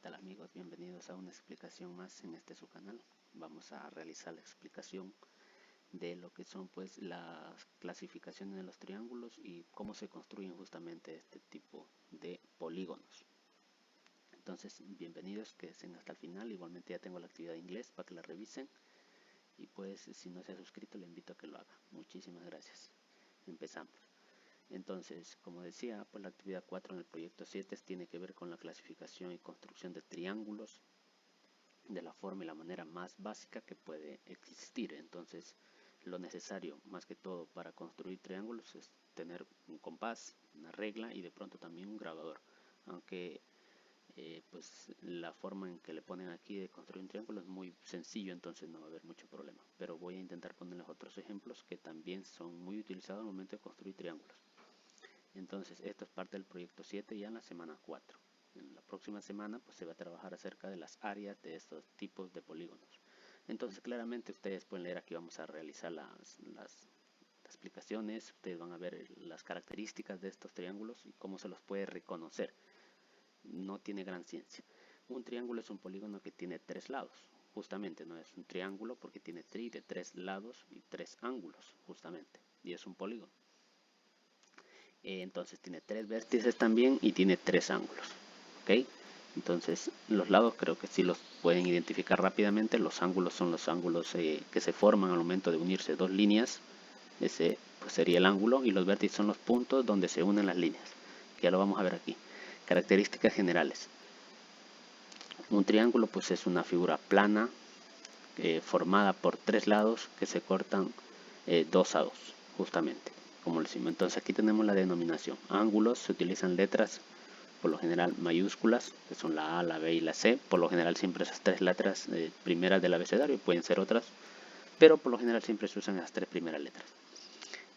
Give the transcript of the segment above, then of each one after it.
tal amigos? Bienvenidos a una explicación más en este su canal. Vamos a realizar la explicación de lo que son pues las clasificaciones de los triángulos y cómo se construyen justamente este tipo de polígonos. Entonces, bienvenidos, que estén hasta el final. Igualmente ya tengo la actividad de inglés para que la revisen. Y pues si no se ha suscrito le invito a que lo haga. Muchísimas gracias. Empezamos. Entonces, como decía, pues la actividad 4 en el proyecto 7 tiene que ver con la clasificación y construcción de triángulos de la forma y la manera más básica que puede existir. Entonces, lo necesario más que todo para construir triángulos es tener un compás, una regla y de pronto también un grabador. Aunque pues la forma en que le ponen aquí de construir un triángulo es muy sencillo, entonces no va a haber mucho problema. Pero voy a intentar ponerles otros ejemplos que también son muy utilizados al momento de construir triángulos. Entonces esto es parte del proyecto 7 ya en la semana 4. En la próxima semana pues se va a trabajar acerca de las áreas de estos tipos de polígonos. Entonces claramente ustedes pueden leer aquí, vamos a realizar las explicaciones, ustedes van a ver las características de estos triángulos y cómo se los puede reconocer. No tiene gran ciencia. Un triángulo es un polígono que tiene tres lados. Justamente no es un triángulo porque tiene de tres lados y tres ángulos justamente. Y es un polígono. Entonces tiene tres vértices también y tiene tres ángulos. ¿Ok? Entonces los lados creo que sí los pueden identificar rápidamente. Los ángulos son los ángulos que se forman al momento de unirse dos líneas. Ese pues sería el ángulo, y los vértices son los puntos donde se unen las líneas. Ya lo vamos a ver aquí. Características generales. Un triángulo pues es una figura plana formada por tres lados que se cortan dos a dos, justamente, como lo decimos. Entonces aquí tenemos la denominación. Ángulos, se utilizan letras por lo general mayúsculas, que son la A, la B y la C. Por lo general siempre esas tres letras primeras del abecedario, pueden ser otras, pero por lo general siempre se usan esas tres primeras letras.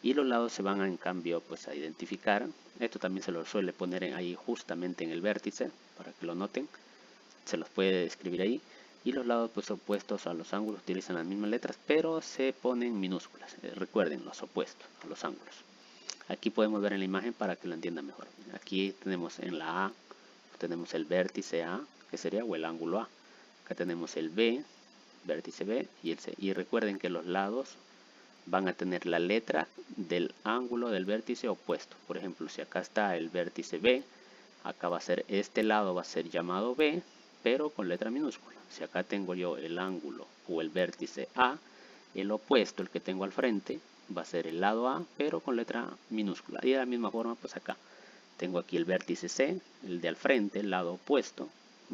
Y los lados se van en cambio pues a identificar. Esto también se lo suele poner ahí justamente en el vértice, para que lo noten. Se los puede escribir ahí. Y los lados pues opuestos a los ángulos utilizan las mismas letras, pero se ponen minúsculas. Recuerden, los opuestos a los ángulos. Aquí podemos ver en la imagen para que lo entiendan mejor. Aquí tenemos en la A, tenemos el vértice A, que sería o el ángulo A. Acá tenemos el B, vértice B y el C. Y recuerden que los lados van a tener la letra del ángulo del vértice opuesto. Por ejemplo, si acá está el vértice B, acá va a ser, este lado va a ser llamado B, pero con letra minúscula. Si acá tengo yo el ángulo o el vértice A, el opuesto, el que tengo al frente, va a ser el lado A, pero con letra minúscula. Y de la misma forma, pues acá tengo aquí el vértice C, el de al frente, el lado opuesto,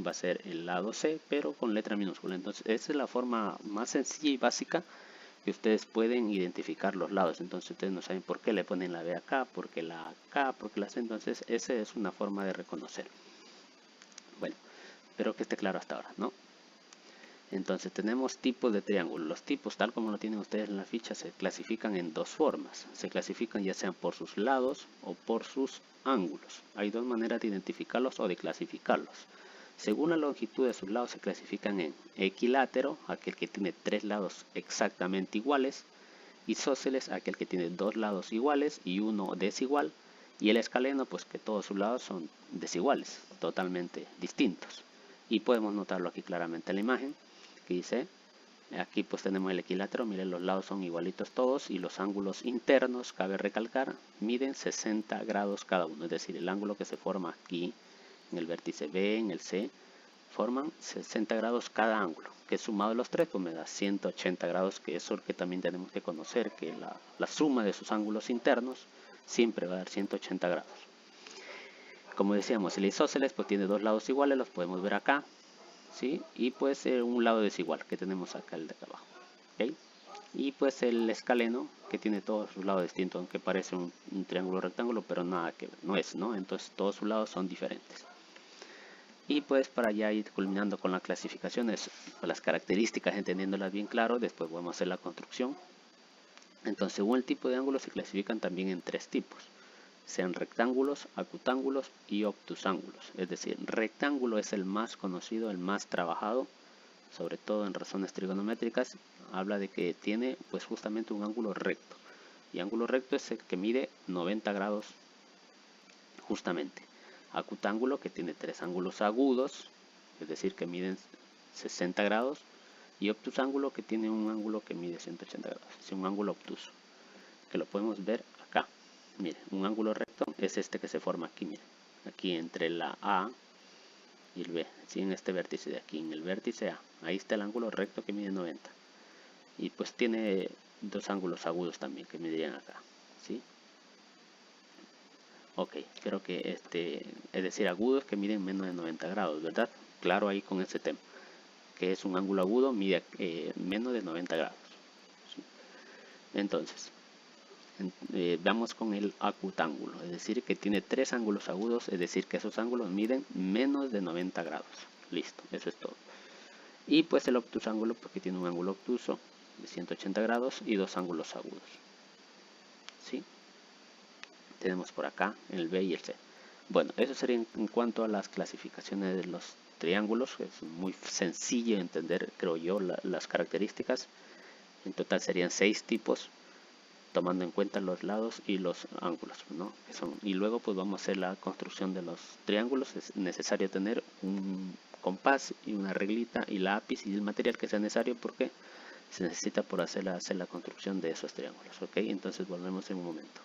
va a ser el lado C, pero con letra minúscula. Entonces, esa es la forma más sencilla y básica que ustedes pueden identificar los lados. Entonces, ustedes no saben por qué le ponen la B acá, por qué la A acá, por qué la C. Entonces, esa es una forma de reconocer. Bueno, espero que esté claro hasta ahora, ¿no? Entonces tenemos tipos de triángulos. Los tipos, tal como lo tienen ustedes en la ficha, se clasifican en dos formas. Se clasifican ya sean por sus lados o por sus ángulos. Hay dos maneras de identificarlos o de clasificarlos. Según la longitud de sus lados se clasifican en equilátero, aquel que tiene tres lados exactamente iguales, isósceles, aquel que tiene dos lados iguales y uno desigual, y el escaleno, pues que todos sus lados son desiguales, totalmente distintos. Y podemos notarlo aquí claramente en la imagen, que dice, aquí pues tenemos el equilátero, miren, los lados son igualitos todos y los ángulos internos, cabe recalcar, miden 60 grados cada uno, es decir, el ángulo que se forma aquí en el vértice B, en el C, forman 60 grados cada ángulo, que sumado los tres pues me da 180 grados, que es lo que también tenemos que conocer, que la suma de sus ángulos internos siempre va a dar 180 grados. Como decíamos, el isósceles pues tiene dos lados iguales, los podemos ver acá, ¿sí? Y pues un lado desigual, que tenemos acá el de acá abajo, ¿okay? Y pues el escaleno, que tiene todos sus lados distintos, aunque parece un triángulo rectángulo, pero nada que ver, no es, ¿no? Entonces todos sus lados son diferentes. Y pues para ya ir culminando con las clasificaciones, las características, entendiéndolas bien claro, después vamos a hacer la construcción. Entonces, según el tipo de ángulo se clasifican también en tres tipos, sean rectángulos, acutángulos y obtusángulos. Es decir, rectángulo es el más conocido, el más trabajado, sobre todo en razones trigonométricas, habla de que tiene pues justamente un ángulo recto. Y ángulo recto es el que mide 90 grados justamente. Acutángulo, que tiene tres ángulos agudos, es decir, que miden 60 grados, y obtus ángulo, que tiene un ángulo que mide 180 grados, es un ángulo obtuso, que lo podemos ver acá. Mire, un ángulo recto es este que se forma aquí, mire, aquí entre la A y el B, ¿sí? En este vértice de aquí, en el vértice A, ahí está el ángulo recto que mide 90, y pues tiene dos ángulos agudos también que medirían acá, ¿sí? Ok, creo que es decir, agudos que miden menos de 90 grados, ¿verdad? Claro ahí con ese tema, que es un ángulo agudo, mide menos de 90 grados, ¿sí? Entonces, vamos con el acutángulo, es decir, que tiene tres ángulos agudos, es decir, que esos ángulos miden menos de 90 grados. Listo, eso es todo. Y pues el obtusángulo, porque tiene un ángulo obtuso de 180 grados y dos ángulos agudos, ¿sí? Tenemos por acá el B y el C. Bueno, eso sería en cuanto a las clasificaciones de los triángulos. Es muy sencillo entender, creo yo, las características. En total serían 6 tipos, tomando en cuenta los lados y los ángulos, ¿no? Y luego pues vamos a hacer la construcción de los triángulos. Es necesario tener un compás y una reglita y lápiz y el material que sea necesario, porque se necesita por hacer la construcción de esos triángulos. Ok, entonces volvemos en un momento.